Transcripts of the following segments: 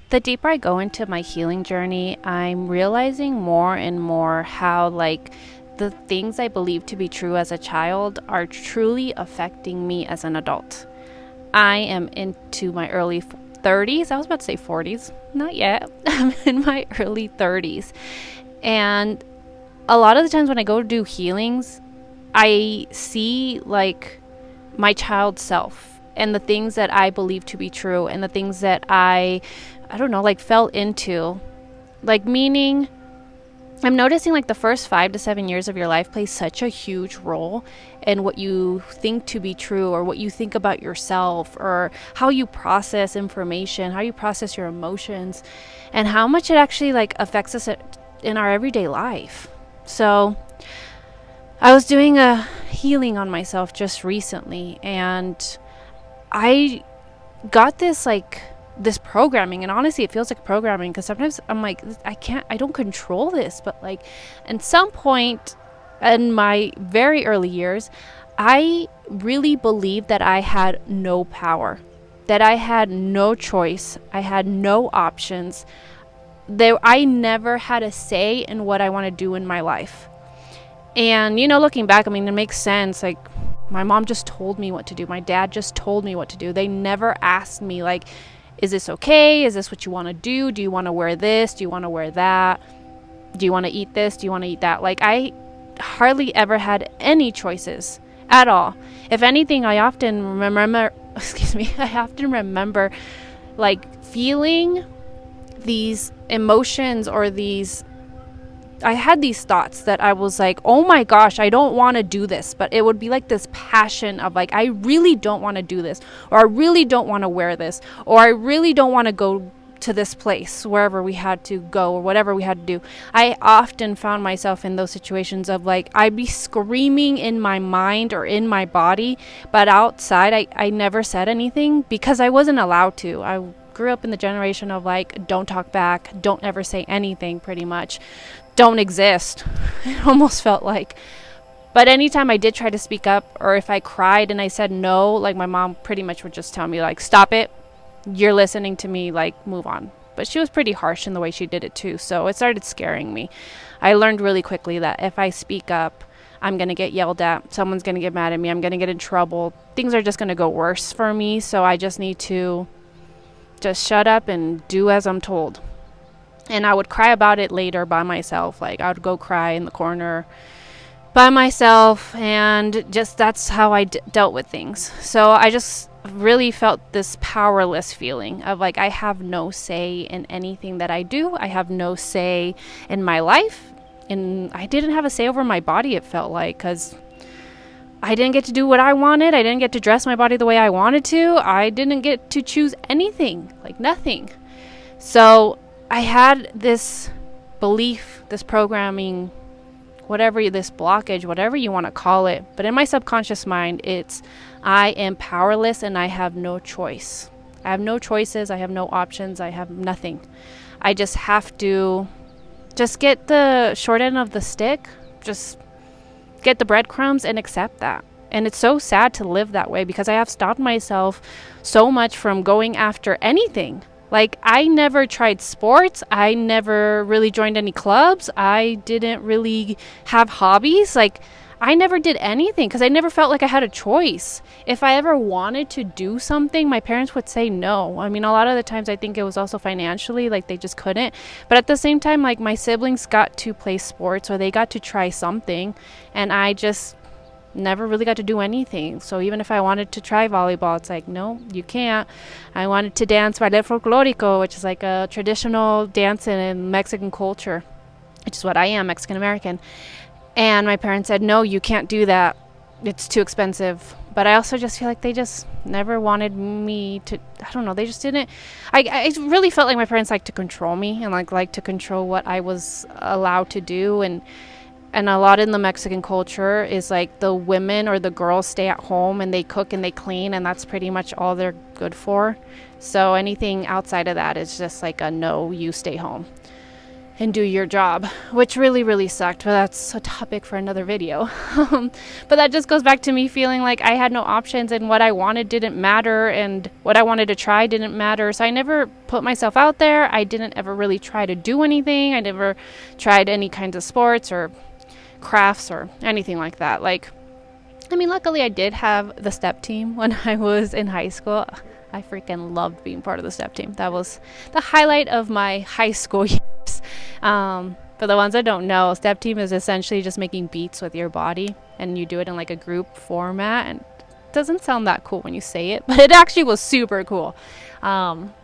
The deeper I go into my healing journey, I'm realizing more and more how, like, the things I believe to be true as a child are truly affecting me as an adult. I am into my early 30s. I was about to say 40s. Not yet. I'm in my early 30s. And a lot of the times when I go to do healings, I see like my child self and the things that I believe to be true and the things that I don't know, like fell into. Like, meaning, I'm noticing like the first 5 to 7 years of your life plays such a huge role in what you think to be true, or what you think about yourself, or how you process information, how you process your emotions, and how much it actually like affects us in our everyday life. So I was doing a healing on myself just recently, and I got this programming, and honestly it feels like programming, because sometimes I'm like, I don't control this, but like at some point in my very early years, I really believed that I had no power, that I had no choice, I had no options, that I never had a say in what I want to do in my life. And looking back, I mean, it makes sense. Like, my mom just told me what to do, my dad just told me what to do. They never asked me like, is this okay? Is this what you want to do? Do you want to wear this? Do you want to wear that? Do you want to eat this? Do you want to eat that? Like, I hardly ever had any choices at all. If anything, I often remember, I often remember like feeling these emotions, or I had these thoughts that I was like, oh my gosh, I don't want to do this. But it would be like this passion of like, I really don't want to do this, or I really don't want to wear this, or I really don't want to go to this place, wherever we had to go, or whatever we had to do. I often found myself in those situations of like, I'd be screaming in my mind or in my body, but outside I never said anything because I wasn't allowed to. I grew up in the generation of like, don't talk back, don't ever say anything, pretty much. Don't exist. It almost felt like. But anytime I did try to speak up, or if I cried and I said no, like, my mom pretty much would just tell me like, stop it, you're listening to me, like, move on. But she was pretty harsh in the way she did it too, so it started scaring me. I learned really quickly that if I speak up, I'm going to get yelled at, someone's going to get mad at me, I'm going to get in trouble, things are just going to go worse for me. So I just need to just shut up and do as I'm told. And I would cry about it later by myself. Like, I would go cry in the corner by myself, and just that's how I dealt with things. So I just really felt this powerless feeling of like, I have no say in anything that I do. I have no say in my life, and I didn't have a say over my body, it felt like, because I didn't get to do what I wanted. I didn't get to dress my body the way I wanted to. I didn't get to choose anything, like nothing. So I had this belief, this programming, whatever, this blockage, whatever you want to call it. But in my subconscious mind, it's, I am powerless and I have no choice. I have no choices. I have no options. I have nothing. I just have to just get the short end of the stick, just get the breadcrumbs and accept that. And it's so sad to live that way, because I have stopped myself so much from going after anything. Like, I never tried sports. I never really joined any clubs. I didn't really have hobbies. Like, I never did anything because I never felt like I had a choice. If I ever wanted to do something, my parents would say no. I mean, a lot of the times I think it was also financially, like they just couldn't. But at the same time, like, my siblings got to play sports, or they got to try something, and I just never really got to do anything. So even if I wanted to try volleyball, it's like, no, you can't. I wanted to dance ballet folklorico, which is like a traditional dance in Mexican culture, which is what I am, Mexican American. And my parents said, no, you can't do that, it's too expensive. But I also just feel like they just never wanted me to, I don't know, they just didn't. I really felt like my parents liked to control me, and like to control what I was allowed to do. And a lot in the Mexican culture is like the women or the girls stay at home and they cook and they clean, and that's pretty much all they're good for. So anything outside of that is just like a no, you stay home. and do your job, which really, really sucked. But that's a topic for another video. But that just goes back to me feeling like I had no options, and what I wanted didn't matter, and what I wanted to try didn't matter. So I never put myself out there. I didn't ever really try to do anything. I never tried any kinds of sports or crafts or anything like that. Like, I mean, luckily I did have the step team when I was in high school. I freaking loved being part of the step team. That was the highlight of my high school years. For the ones that don't know, step team is essentially just making beats with your body, and you do it in like a group format, and it doesn't sound that cool when you say it, but it actually was super cool.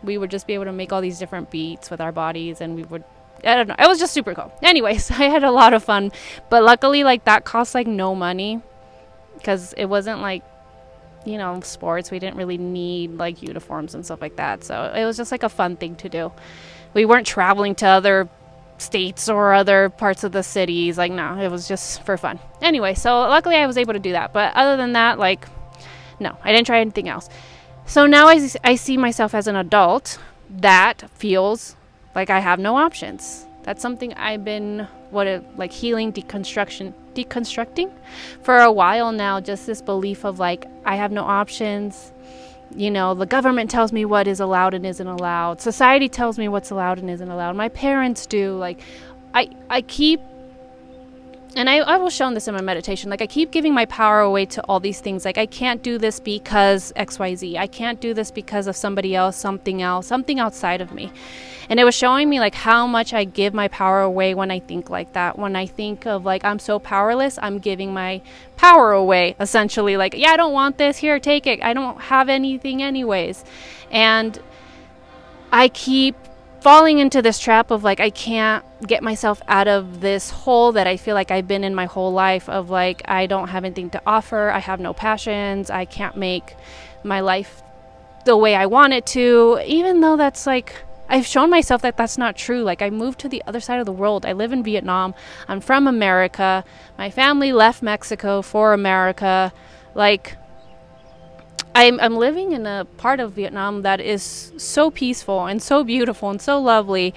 We would just be able to make all these different beats with our bodies, and we would, I don't know, it was just super cool. Anyways, I had a lot of fun, but luckily like that cost like no money, because it wasn't like, you know, sports. We didn't really need like uniforms and stuff like that, so it was just like a fun thing to do. We weren't traveling to other states or other parts of the cities. Like, no, it was just for fun. Anyway, so luckily I was able to do that. But other than that, like, no, I didn't try anything else. So now I see myself as an adult that feels like I have no options. That's something I've been, healing, deconstructing for a while now. Just this belief of like, I have no options. You know, the government tells me what is allowed and isn't allowed. Society tells me what's allowed and isn't allowed. My parents do. Like, I keep, and I will show this in my meditation, like I keep giving my power away to all these things. Like, I can't do this because XYZ. I can't do this because of somebody else, something outside of me. And it was showing me like how much I give my power away when I think like that. When I think of like, I'm so powerless, I'm giving my power away, essentially. Like, yeah, I don't want this, here, take it. I don't have anything anyways. And I keep falling into this trap of like, I can't get myself out of this hole that I feel like I've been in my whole life of like, I don't have anything to offer. I have no passions. I can't make my life the way I want it to, even though that's like, I've shown myself that that's not true. Like, I moved to the other side of the world. I live in Vietnam. I'm from America. My family left Mexico for America. Like, I'm living in a part of Vietnam that is so peaceful and so beautiful and so lovely.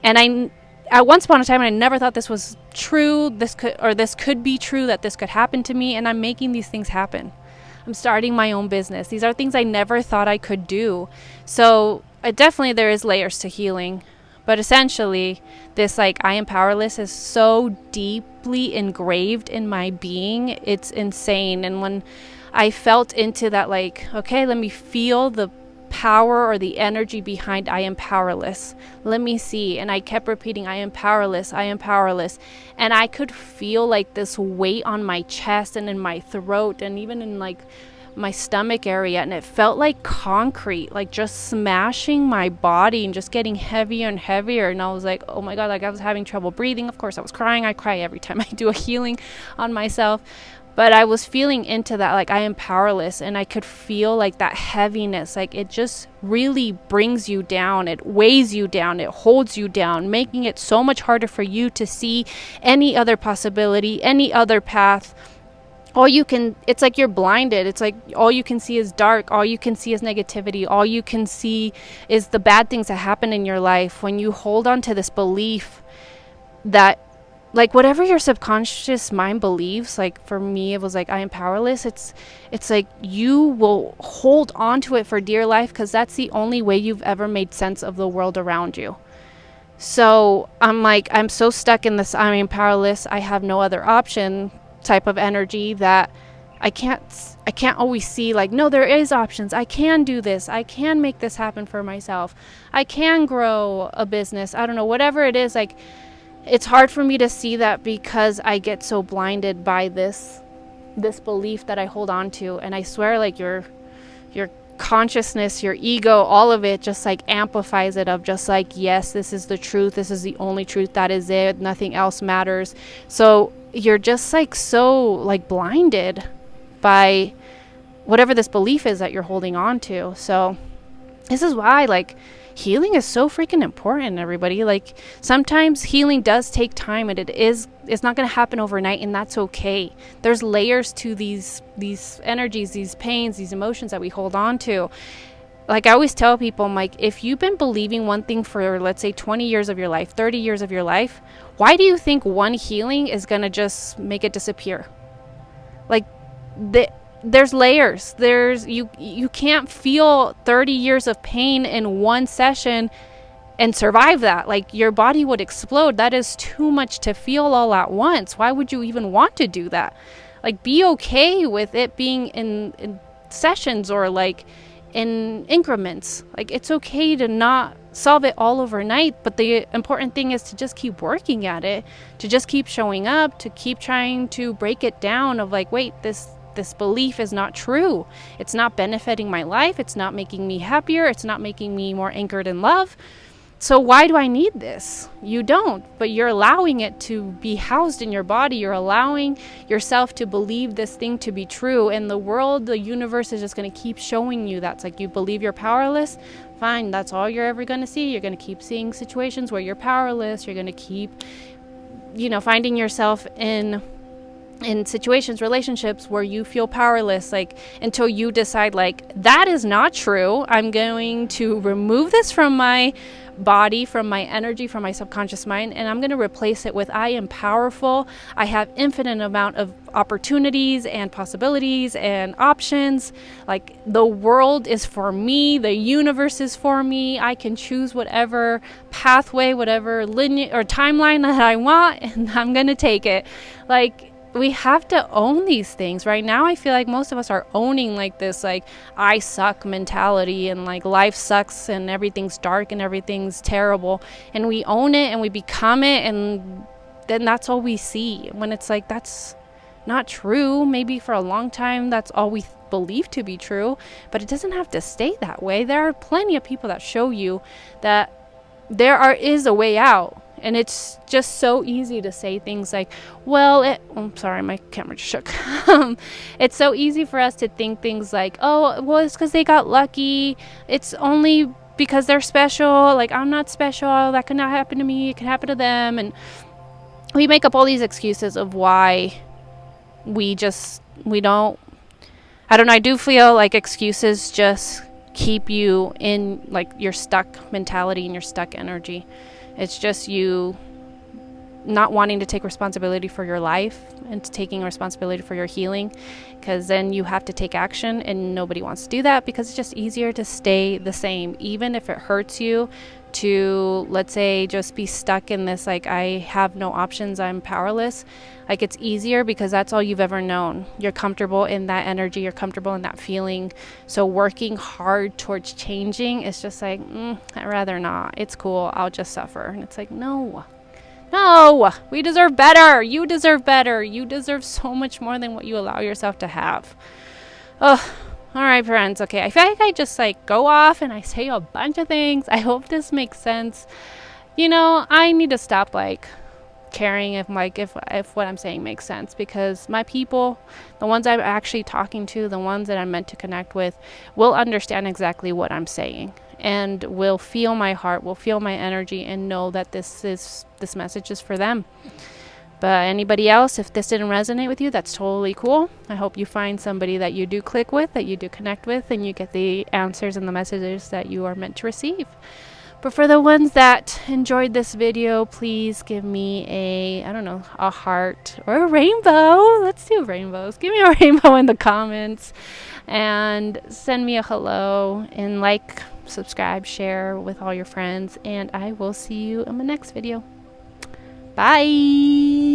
And at once upon a time, I never thought this was true. This could be true, that this could happen to me. And I'm making these things happen. I'm starting my own business. These are things I never thought I could do. So definitely there is layers to healing, but essentially this like I am powerless is so deeply engraved in my being. It's insane. And when I felt into that, like, okay, let me feel the power or the energy behind I am powerless. Let me see. And I kept repeating, I am powerless. I am powerless. And I could feel like this weight on my chest and in my throat and even in like my stomach area, and it felt like concrete, like just smashing my body and just getting heavier and heavier. And I was like, oh my God, like I was having trouble breathing. Of course I was crying. I cry every time I do a healing on myself, but I was feeling into that, like I am powerless. And I could feel like that heaviness, like it just really brings you down. It weighs you down. It holds you down, making it so much harder for you to see any other possibility, any other path. It's like you're blinded. It's like all you can see is dark. All you can see is negativity. All you can see is the bad things that happen in your life when you hold on to this belief that, like, whatever your subconscious mind believes, like for me, it was like, I am powerless. It's like you will hold on to it for dear life because that's the only way you've ever made sense of the world around you. So I'm like, I'm so stuck in this I am powerless, I have no other option type of energy that I can't always see like, no, there is options. I can do this. I can make this happen for myself. I can grow a business. I don't know, whatever it is, like it's hard for me to see that because I get so blinded by this belief that I hold on to. And I swear, like your consciousness, your ego, all of it just like amplifies it of just like, yes, this is the truth. This is the only truth. That is it. Nothing else matters. So you're just like so like blinded by whatever this belief is that you're holding on to. So this is why like healing is so freaking important, everybody. Like sometimes healing does take time, and it's not going to happen overnight, and that's okay. There's layers to these energies, these pains, these emotions that we hold on to. like I always tell people, I'm like, if you've been believing one thing for, let's say, 20 years of your life, 30 years of your life, why do you think one healing is going to just make it disappear? Like, there's layers. You can't feel 30 years of pain in one session and survive that. Like, your body would explode. That is too much to feel all at once. Why would you even want to do that? Like, be okay with it being in sessions or like in increments. Like, it's okay to not solve it all overnight, but the important thing is to just keep working at it, to just keep showing up, to keep trying to break it down of like, wait, this belief is not true. It's not benefiting my life. It's not making me happier. It's not making me more anchored in love. So why do I need this? You don't, but you're allowing it to be housed in your body. You're allowing yourself to believe this thing to be true. And the world, the universe is just going to keep showing you that. It's like, you believe you're powerless. Fine, that's all you're ever going to see. You're going to keep seeing situations where you're powerless. You're going to keep, finding yourself in situations, relationships where you feel powerless, like, until you decide, like, that is not true. I'm going to remove this from my body, from my energy, from my subconscious mind, and I'm going to replace it with, I am powerful. I have infinite amount of opportunities and possibilities and options. Like, the world is for me. The universe is for me. I can choose whatever pathway, whatever linear or timeline that I want, and I'm going to take it. Like, we have to own these things. Right now, I feel like most of us are owning like this, like, I suck mentality, and like life sucks and everything's dark and everything's terrible. And we own it and we become it, and then that's all we see. When it's like, that's not true. Maybe for a long time, that's all we believe to be true, but it doesn't have to stay that way. There are plenty of people that show you that is a way out. And it's just so easy to say things like, well, I'm sorry, my camera just shook. It's so easy for us to think things like, oh, well, it's because they got lucky. It's only because they're special. Like, I'm not special. That could not happen to me. It can happen to them. And we make up all these excuses of why we don't. I don't know. I do feel like excuses just keep you in like your stuck mentality and your stuck energy. It's just you not wanting to take responsibility for your life and taking responsibility for your healing, because then you have to take action, and nobody wants to do that because it's just easier to stay the same, even if it hurts you to, let's say, just be stuck in this, like, I have no options, I'm powerless. Like, it's easier because that's all you've ever known. You're comfortable in that energy, you're comfortable in that feeling. So working hard towards changing is just like, I'd rather not. It's cool, I'll just suffer. And it's like, no, we deserve better. You deserve better. You deserve so much more than what you allow yourself to have. Oh, all right, friends. Okay, I feel like I just like go off and I say a bunch of things. I hope this makes sense. I need to stop like caring if what I'm saying makes sense, because my people, the ones I'm actually talking to, the ones that I'm meant to connect with, will understand exactly what I'm saying and will feel my heart, will feel my energy, and know that this message is for them. But anybody else, if this didn't resonate with you, that's totally cool. I hope you find somebody that you do click with, that you do connect with, and you get the answers and the messages that you are meant to receive. But for the ones that enjoyed this video, please give me a heart or a rainbow. Let's do rainbows. Give me a rainbow in the comments, and send me a hello, and like, subscribe, share with all your friends, and I will see you in the next video. Bye.